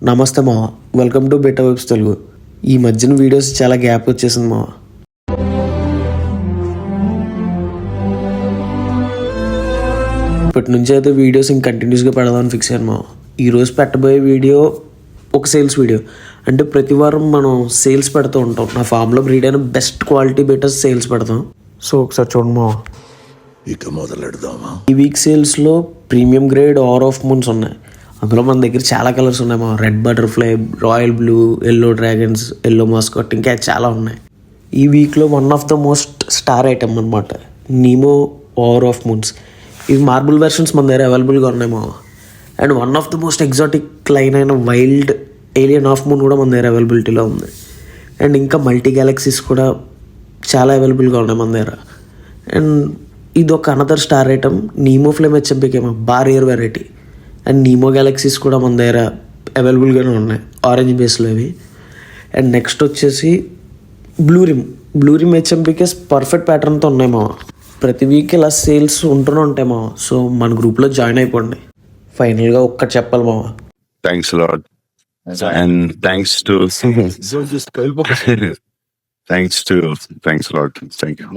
నమస్తే మావ, welcome to better webs Telugu. ఈ మధ్యన వీడియోస్ చాలా గ్యాప్ వచ్చేసింది మావ. ఇప్పటి నుంచి అయితే వీడియోస్ ఇంక కంటిన్యూస్గా పెడదామని ఫిక్స్ అయ్యాను మావ. ఈరోజు పెట్టబోయే వీడియో ఒక సేల్స్ వీడియో. అంటే ప్రతి వారం మనం సేల్స్ పెడుతూ ఉంటాం. నా ఫామ్లో బ్రీడ్ అయిన బెస్ట్ క్వాలిటీ బెటర్స్ సేల్స్ పెడతాం. సో ఒకసారి చూడండి మావ. ఇక మొదలెడదామా? ఈ వీక్ సేల్స్లో premium grade are of moons ఉన్నాయి. అందులో మన దగ్గర చాలా కలర్స్ ఉన్నాయి మా. Red butterfly, royal blue, yellow dragons, yellow mascot, ఇంకా చాలా ఉన్నాయి. ఈ వీక్లో one of the most star item అనమాట నీమో ఆర్ ఆఫ్ మూన్స్. ఇవి మార్బుల్ వెర్షన్స్ మన దగ్గర అవైలబుల్గా ఉన్నాయి మా. And one of the most exotic line అయిన వైల్డ్ ఏలియన్ ఆఫ్ మూన్ కూడా మన దగ్గర అవైలబిలిటీలో ఉంది. అండ్ ఇంకా మల్టీ గ్యాలక్సీస్ కూడా చాలా అవైలబుల్గా ఉన్నాయి మన దగ్గర. అండ్ ఇది ఒక another star item Nemo flame హెచ్ఎంపీకేమో barrier variety. And Nemo galaxies కూడా మన దగ్గర అవైలబుల్గానే ఉన్నాయి, ఆరెంజ్ బేస్లో ఇవి. అండ్ నెక్స్ట్ వచ్చేసి బ్లూ రిమ్ హెచ్ఎంపీకేస్ పర్ఫెక్ట్ ప్యాటర్న్తో ఉన్నాయి మావ. ప్రతి వీక్ ఇలా సేల్స్ ఉంటూనే ఉంటాయి మావ. సో మన గ్రూప్లో జాయిన్ అయిపోండి. ఫైనల్గా ఒక్కటి చెప్పాలి మావ, thanks lot and thanks to thanks lot thank you.